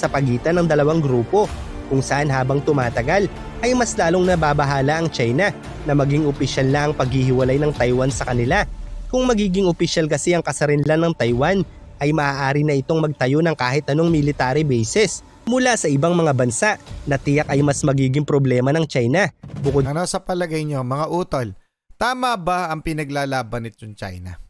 sa pagitan ng dalawang grupo, kung saan habang tumatagal ay mas lalong nababahala ang China na maging opisyal na ang paghihiwalay ng Taiwan sa kanila. Kung magiging opisyal kasi ang kasarinlan ng Taiwan, ay maaari na itong magtayo ng kahit anong military bases mula sa ibang mga bansa na tiyak ay mas magiging problema ng China. Bukod ano sa palagay nyo mga utol, tama ba ang pinaglalaban nitong China?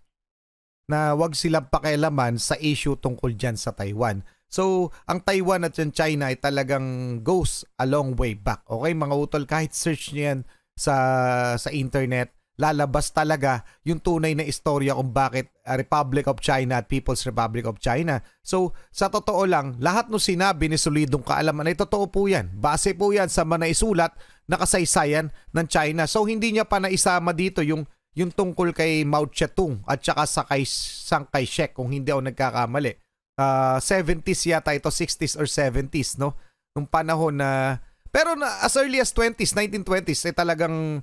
Na wag silang pakialaman sa issue tungkol dyan sa Taiwan. So, ang Taiwan at yung China ay talagang goes a long way back. Okay, mga utol, kahit search nyo yan sa internet, lalabas talaga yung tunay na istorya kung bakit Republic of China at People's Republic of China. So, sa totoo lang, lahat ng sinabi ni solidong kaalaman ay totoo po yan. Base po yan sa manaisulat na kasaysayan ng China. So, hindi niya pa naisama dito yung tungkol kay Mao Zedong at saka sa kay Chiang Kai-shek kung hindi ako nagkakamali. 70s yata ito, 60s or 70s, no? Nung panahon na... Pero as early as 20s, 1920s, ay talagang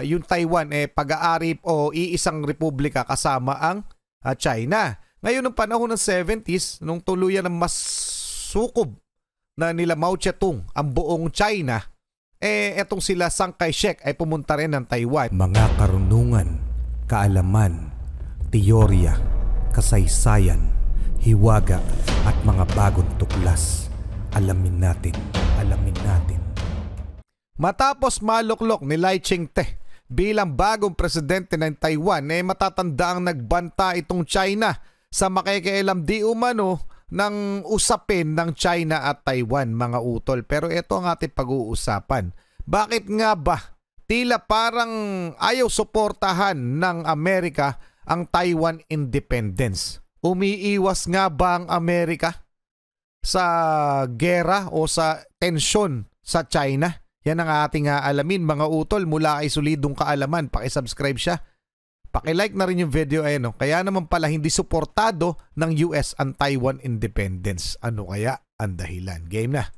yung Taiwan pag-aari o iisang republika kasama ang China. Ngayon, nung panahon ng 70s, nung tuluyan ng mas sukob na nila Mao Zedong ang buong China, etong sila Chiang Kai-shek ay pumunta rin ng Taiwan. Mga karunungan, kaalaman, teorya, kasaysayan, hiwaga at mga bagong tuklas. Alamin natin. Matapos maluklok ni Lai Ching-te bilang bagong presidente ng Taiwan, matatandaang nagbanta itong China sa makikialam di umano ng usapin ng China at Taiwan, mga utol. Pero ito ang ating pag-uusapan. Bakit nga ba tila parang ayaw suportahan ng Amerika ang Taiwan independence? Umiiwas nga ba ang Amerika sa gera o sa tensyon sa China? Yan ang ating alamin, mga utol, mula kay solidong kaalaman. Paki-subscribe siya. Paki-like na rin yung video. Kaya naman pala hindi suportado ng US ang Taiwan independence. Ano kaya ang dahilan? Game na.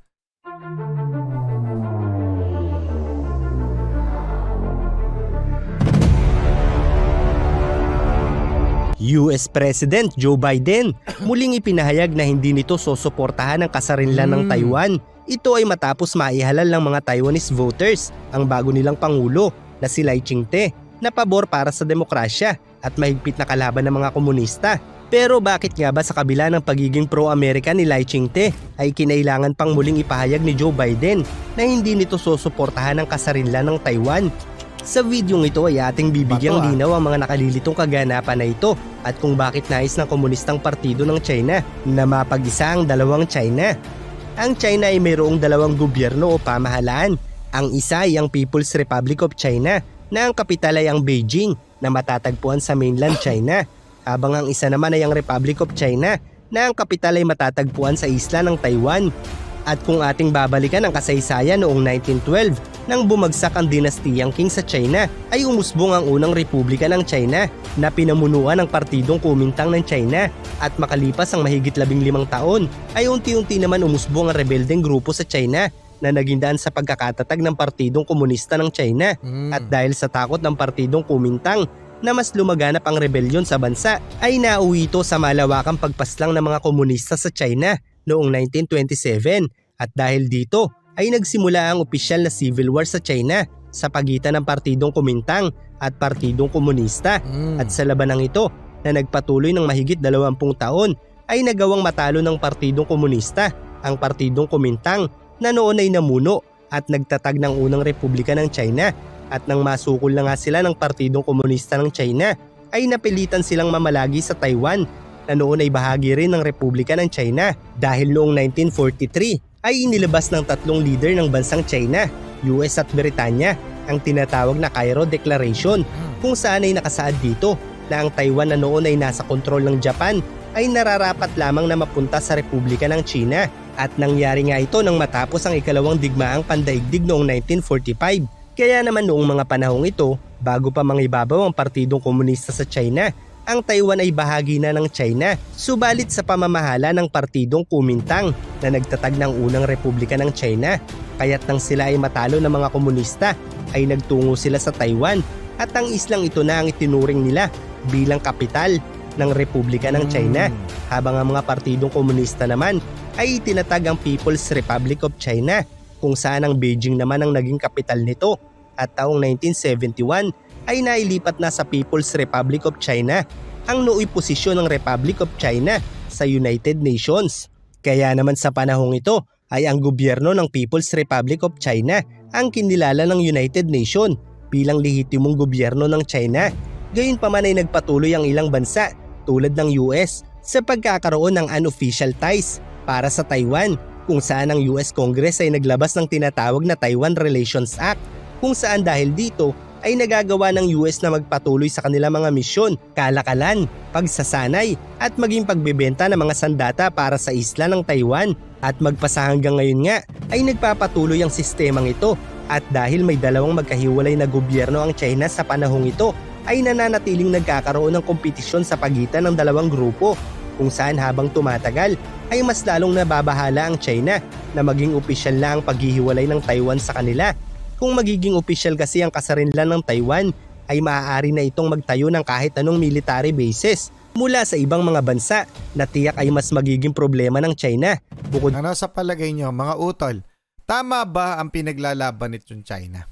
US President Joe Biden muling ipinahayag na hindi nito susuportahan ang kasarinlan ng Taiwan. Ito ay matapos maihalal ng mga Taiwanese voters ang bago nilang pangulo na si Lai Ching-te na pabor para sa demokrasya at mahigpit na kalaban ng mga komunista. Pero bakit nga ba sa kabila ng pagiging pro-America ni Lai Ching-te ay kinailangan pang muling ipahayag ni Joe Biden na hindi nito susuportahan ang kasarinlan ng Taiwan? Sa videong ito ay ating bibigyang linaw ang mga nakalilitong kaganapan na ito at kung bakit nais ng Komunistang Partido ng China na mapag-isa ang dalawang China. Ang China ay mayroong dalawang gobyerno o pamahalaan. Ang isa ay ang People's Republic of China na ang kapital ay ang Beijing na matatagpuan sa mainland China, habang ang isa naman ay ang Republic of China na ang kapital ay matatagpuan sa isla ng Taiwan. At kung ating babalikan ang kasaysayan noong 1912 nang bumagsak ang dinastiyang Qing sa China, ay umusbong ang unang republika ng China na pinamunuan ng Partidong Kuomintang ng China, at makalipas ang mahigit 15 taon ay unti-unti naman umusbong ang rebeldeng grupo sa China na naging daan sa pagkakatatag ng Partidong Komunista ng China. At dahil sa takot ng Partidong Kuomintang na mas lumaganap ang rebelyon sa bansa, ay nauwi ito sa malawakang pagpaslang ng mga komunista sa China noong 1927, at dahil dito ay nagsimula ang opisyal na civil war sa China sa pagitan ng Partidong Kuomintang at Partidong Komunista. At sa labanang ito na nagpatuloy ng mahigit 20 taon ay nagawang matalo ng Partidong Komunista ang Partidong Kuomintang na noon ay namuno at nagtatag ng unang republika ng China, at nang masukol na nga sila ng Partidong Komunista ng China ay napilitan silang mamalagi sa Taiwan na noon ay bahagi rin ng Republika ng China, dahil noong 1943 ay inilabas ng tatlong leader ng bansang China, US at Britanya, ang tinatawag na Cairo Declaration, kung saan ay nakasaad dito na ang Taiwan na noon ay nasa kontrol ng Japan ay nararapat lamang na mapunta sa Republika ng China, at nangyari nga ito nang matapos ang ikalawang digmaang pandaigdig noong 1945. Kaya naman noong mga panahong ito, bago pa mangibabaw ang Partidong Komunista sa China, ang Taiwan ay bahagi na ng China, subalit sa pamamahala ng Partidong Kuomintang na nagtatag ng unang republika ng China. Kaya't nang sila ay matalo ng mga komunista, ay nagtungo sila sa Taiwan, at ang islang ito na ang itinuring nila bilang kapital ng Republika ng China, habang ang mga partidong komunista naman ay itinatag ang People's Republic of China, kung saan ang Beijing naman ang naging kapital nito, at taong 1971 ay nailipat na sa People's Republic of China ang nooy posisyon ng Republic of China sa United Nations. Kaya naman sa panahong ito ay ang gobyerno ng People's Republic of China ang kinilala ng United Nations bilang lehitimong gobyerno ng China. Gayunpaman ay nagpatuloy ang ilang bansa tulad ng US sa pagkakaroon ng unofficial ties para sa Taiwan, kung saan ang US Congress ay naglabas ng tinatawag na Taiwan Relations Act, kung saan dahil dito ay nagagawa ng US na magpatuloy sa kanilang mga misyon, kalakalan, pagsasanay at maging pagbebenta ng mga sandata para sa isla ng Taiwan. At magpasa hanggang ngayon nga ay nagpapatuloy ang sistemang ito, at dahil may dalawang magkahiwalay na gobyerno ang China sa panahong ito ay nananatiling nagkakaroon ng kompetisyon sa pagitan ng dalawang grupo, kung saan habang tumatagal ay mas lalong nababahala ang China na maging opisyal na ang paghihiwalay ng Taiwan sa kanila. Kung magiging opisyal kasi ang kasarinlan ng Taiwan ay maaari na itong magtayo ng kahit anong military bases mula sa ibang mga bansa na tiyak ay mas magiging problema ng China. Bukod Ano sa palagay nyo mga utol, tama ba ang pinaglalaban nitong China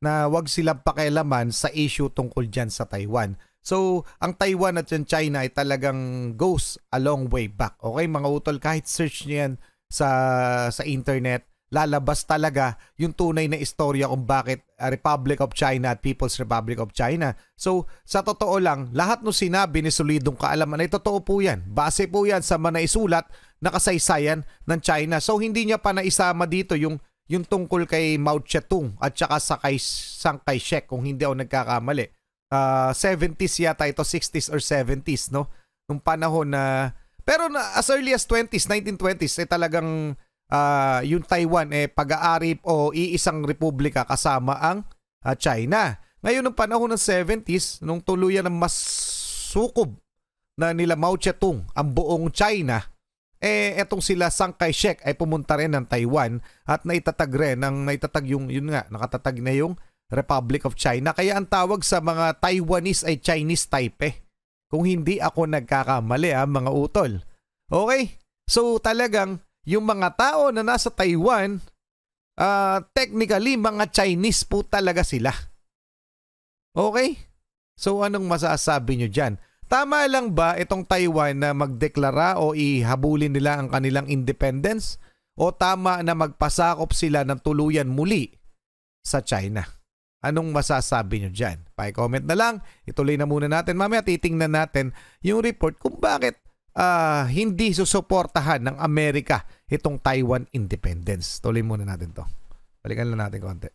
na wag silang pakialaman sa issue tungkol dyan sa Taiwan? So, ang Taiwan at yung China ay talagang goes a long way back. Okay mga utol, kahit search nyo yan sa internet, lalabas talaga yung tunay na istorya kung bakit Republic of China at People's Republic of China. So, sa totoo lang, lahat ng sinabi ni solidong kaalaman ay totoo po yan. Base po yan sa manaisulat na kasaysayan ng China. So, hindi niya pa naisama dito yung tungkol kay Mao Zedong at saka sa kay Chiang Kai-shek, kung hindi ako nagkakamali. 70s yata ito, 60s or 70s, no? Nung panahon na... Pero as early as 1920s, talagang yung Taiwan pag-aari o iisang republika kasama ang China. Ngayon, nung panahon ng 70s, nung tuluyan ng mas sukob na nila Mao Zedong ang buong China, etong sila Chiang Kai-shek ay pumunta rin ng Taiwan at naitatag yung nakatatag na yung Republic of China. Kaya ang tawag sa mga Taiwanese ay Chinese Taipei. Kung hindi ako nagkakamali mga utol. Okay? So talagang yung mga tao na nasa Taiwan, technically mga Chinese po talaga sila. Okay? So anong masasabi nyo dyan? Tama lang ba itong Taiwan na magdeklara o ihabulin nila ang kanilang independence? O tama na magpasakop sila ng tuluyan muli sa China? Anong masasabi nyo dyan? Pa-comment na lang. Ituloy na muna natin. Mamaya titingnan natin yung report kung bakit hindi susuportahan ng Amerika itong Taiwan independence. Tuloy muna natin to. Balikan lang natin konti.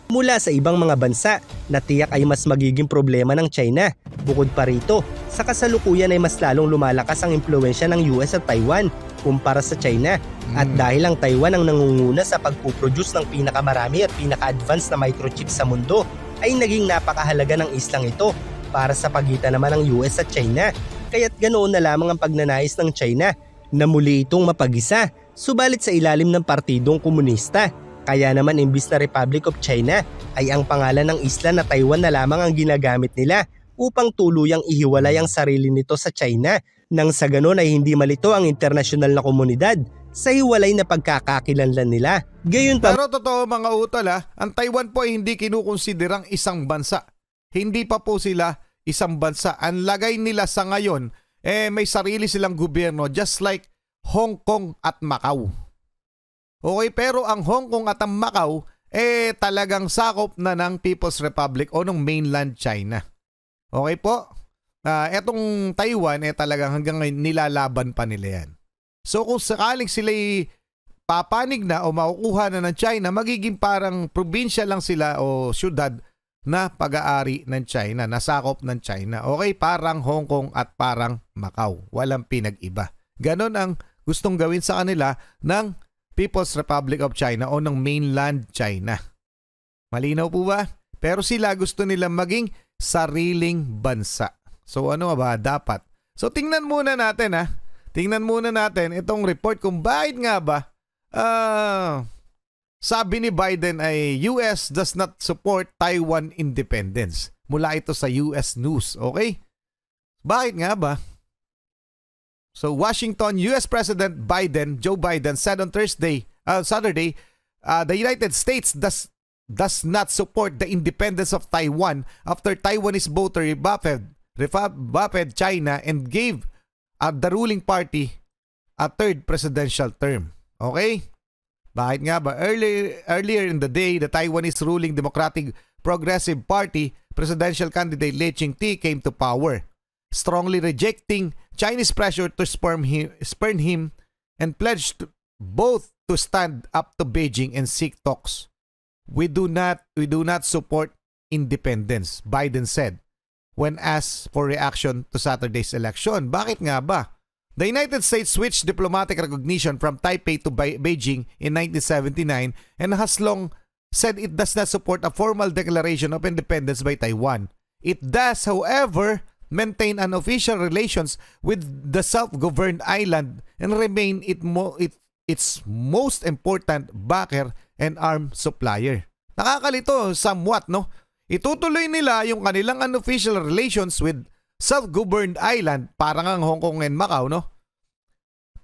Mula sa ibang mga bansa na tiyak ay mas magiging problema ng China. Bukod pa rito, sa kasalukuyan ay mas lalong lumalakas ang impluwensya ng US at Taiwan kumpara sa China. At dahil ang Taiwan ang nangunguna sa pagpuproduce ng pinakamarami at pinaka-advanced na microchip sa mundo, ay naging napakahalaga ng islang ito para sa pagitan naman ng US at China. Kaya't ganoon na lamang ang pagnanais ng China na muli itong mapag-isa, subalit sa ilalim ng partidong komunista. Kaya naman imbis na Republic of China ay ang pangalan ng isla na Taiwan na lamang ang ginagamit nila upang tuluyang ihiwalay ang sarili nito sa China, nang sa ganon ay hindi malito ang internasyonal na komunidad sa hiwalay na pagkakakilanlan nila. Pero totoo mga utol ang Taiwan po ay hindi kinukonsiderang isang bansa. Hindi pa po sila isang bansa. Ang lagay nila sa ngayon, may sarili silang gobyerno just like Hong Kong at Macau. Okay, pero ang Hong Kong at ang Macau talagang sakop na ng People's Republic o ng mainland China. Okay po? Etong Taiwan talagang hanggang ngayon nilalaban pa nila yan. So kung sakaling sila'y papanig na o makukuha na ng China, magiging parang probinsya lang sila o syudad na pag-aari ng China, nasakop ng China. Okay, parang Hong Kong at parang Macau. Walang pinag-iba. Ganon ang gustong gawin sa kanila ng People's Republic of China o ng mainland China. Malinaw po ba? Pero sila gusto nilang maging sariling bansa. So ano ba dapat? So tingnan muna natin Tingnan muna natin itong report kung bakit nga ba sabi ni Biden ay US does not support Taiwan independence. Mula ito sa US News, okay? Bakit nga ba? So Washington, US President Joe Biden said on Saturday, the United States does not support the independence of Taiwan after Taiwanese voter rebuffed China and gave the ruling party a third presidential term. Okay? Bakit nga ba? Earlier in the day, the Taiwanese ruling Democratic Progressive Party presidential candidate Lee Ching-te came to power, strongly rejecting Chinese pressure to spurn him and pledged both to stand up to Beijing and seek talks. We do not support independence, Biden said when asked for reaction to Saturday's election. Bakit nga ba? The United States switched diplomatic recognition from Taipei to Beijing in 1979 and has long said it does not support a formal declaration of independence by Taiwan. It does, however, maintain unofficial relations with the self-governed island and remain its most important backer and arms supplier. Nakakalito somewhat, no? Itutuloy nila yung kanilang unofficial relations with self-governed island, parang ang Hong Kong and Macau, no?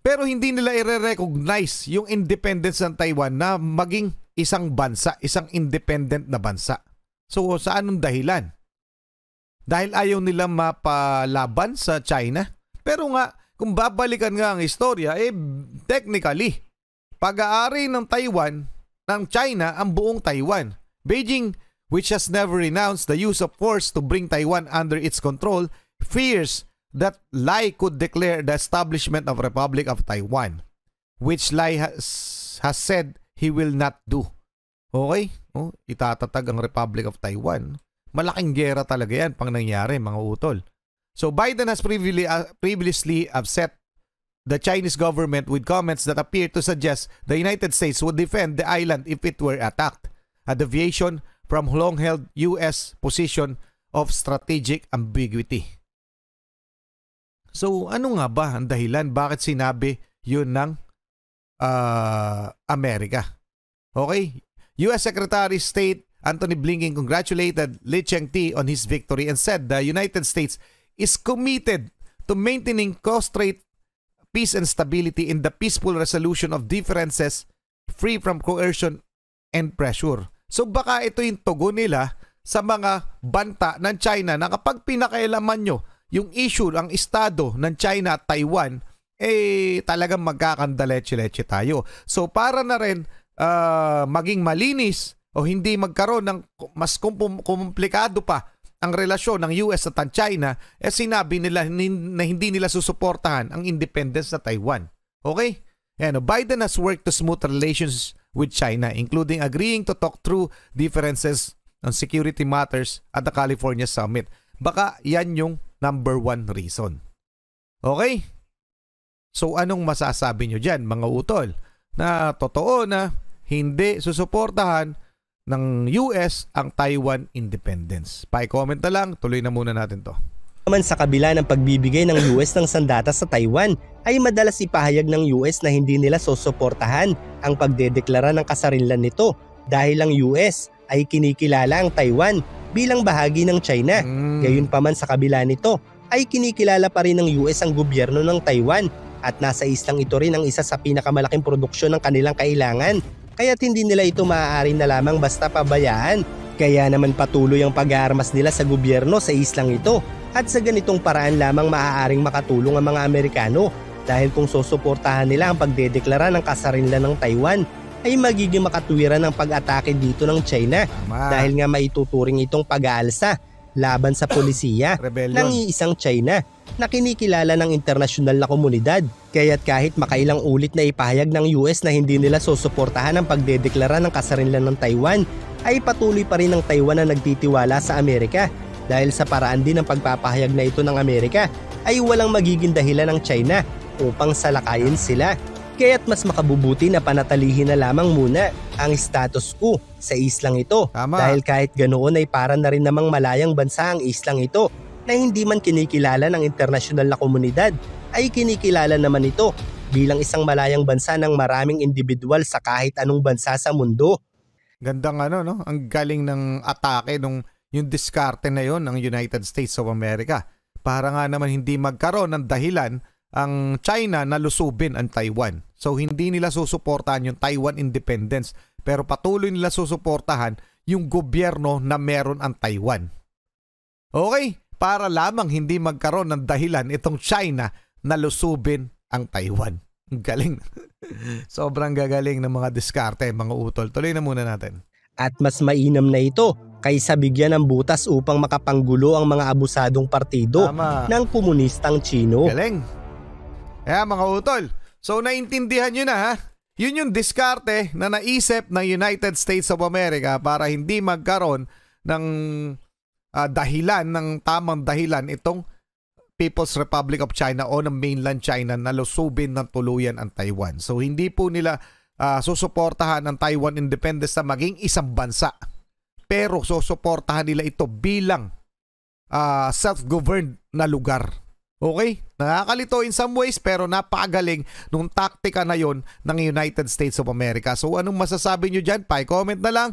Pero hindi nila i-recognize yung independence ng Taiwan na maging isang bansa, isang independent na bansa. So, sa anong dahilan? Dahil ayaw nila mapalaban sa China? Pero nga, kung babalikan nga ang istorya, technically, pag-aari ng Taiwan, ng China, ang buong Taiwan. Beijing, which has never renounced the use of force to bring Taiwan under its control, fears that Lai could declare the establishment of Republic of Taiwan, which Lai has said he will not do. Okay? Itatatag ang Republic of Taiwan. Malaking gera talaga yan pang nangyari, mga utol. So Biden has previously upset the Chinese government with comments that appear to suggest the United States would defend the island if it were attacked, a deviation from long-held U.S. position of strategic ambiguity. So ano nga ba ang dahilan? Bakit sinabi yun ng Amerika? Okay? U.S. Secretary of State Antony Blinken congratulated Lee Ching-te on his victory and said the United States is committed to maintaining cross-strait peace and stability in the peaceful resolution of differences free from coercion and pressure. So baka ito yung tugon nila sa mga banta ng China na kapag pinakailaman nyo yung issue, ang estado ng China at Taiwan, talagang magkakandaleche-leche tayo. So para na rin maging malinis o hindi magkaroon ng mas komplikado pa ang relasyon ng US at ang China, sinabi nila na hindi nila susuportahan ang independence sa Taiwan. Okay? Biden has worked to smooth relations with China, including agreeing to talk through differences on security matters at the California Summit. Baka yan yung number one reason. Okay? So anong masasabi nyo dyan, mga utol? Na totoo na hindi susuportahan ng US ang Taiwan independence. Pa-comment na lang, tuloy na muna natin to. Naman sa kabila ng pagbibigay ng US ng sandata sa Taiwan, ay madalas ipahayag ng US na hindi nila susuportahan ang pagdedeklara ng kasarinlan nito dahil ang US ay kinikilala ang Taiwan bilang bahagi ng China. Gayunpaman sa kabila nito, ay kinikilala pa rin ng US ang gobyerno ng Taiwan at nasa islang ito rin ang isa sa pinakamalaking produksyon ng kanilang kailangan. Kaya't hindi nila ito maaari na lamang basta pabayaan. Kaya naman patuloy ang pag-aarmas nila sa gobyerno sa islang ito at sa ganitong paraan lamang maaaring makatulong ang mga Amerikano dahil kung susuportahan nila ang pagdedeklara ng kasarinlan ng Taiwan ay magiging makatwiran ang pag-atake dito ng China dahil nga maituturing itong pag-aalsa laban sa polisiya ng iisang China na kinikilala ng internasyonal na komunidad. Kaya't kahit makailang ulit na ipahayag ng US na hindi nila susuportahan ang pagdedeklara ng kasarinlan ng Taiwan, ay patuloy pa rin ang Taiwan na nagtitiwala sa Amerika dahil sa paraan din ng pagpapahayag na ito ng Amerika ay walang magiging dahilan ng China upang salakayin sila. Kaya't mas makabubuti na panatilihin na lamang muna ang status quo sa islang ito. Tama. Dahil kahit ganoon ay para na rin namang malayang bansa ang islang ito na hindi man kinikilala ng internasyonal na komunidad, ay kinikilala naman ito bilang isang malayang bansa ng maraming individual sa kahit anong bansa sa mundo. Gandang no? Ang galing ng atake nung yung diskarte na yon ng United States of America. Para nga naman hindi magkaroon ng dahilan ang China na lusubin ang Taiwan. So hindi nila susuportahan yung Taiwan independence, pero patuloy nila susuportahan yung gobyerno na meron ang Taiwan. Okay, para lamang hindi magkaroon ng dahilan itong China na lusubin ang Taiwan. Galing. Sobrang gagaling ng mga diskarte, mga utol. Tuloy na muna natin. At mas mainam na ito kaysa bigyan ng butas upang makapanggulo ang mga abusadong partido Tama. ng komunistang Chino. Galing. Kaya mga utol, so naintindihan nyo na ha? Yun yung diskarte na naisip ng United States of America para hindi magkaroon ng dahilan, ng tamang dahilan itong People's Republic of China o ng mainland China na lusubin ng tuluyan ang Taiwan. So hindi po nila susuportahan ang Taiwan independence na maging isang bansa. Pero susuportahan nila ito bilang self-governed na lugar. Okay? Nakakalito in some ways pero napakagaling nung taktika na yon ng United States of America. So anong masasabi nyo dyan? Pa-comment na lang.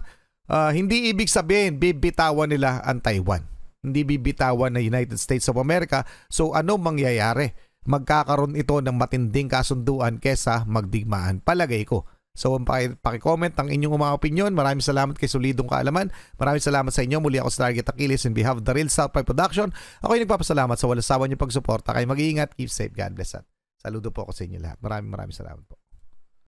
Hindi ibig sabihin bibitawan nila ang Taiwan. Hindi bibitawan ng United States of America. So ano mangyayari? Magkakaroon ito ng matinding kasunduan kesa magdigmaan. Palagay ko. So paki-comment ang inyong mga opinion. Maraming salamat kay Solidong Kaalaman. Maraming salamat sa inyo. Muli ako sa Target Achilles in behalf of the Real South Pride Production. Ako ay nagpapasalamat sa walang sawa niyong pagsuporta. Kayo mag-iingat. Keep safe. God bless. Saludo po ako sa inyo lahat. Maraming salamat po.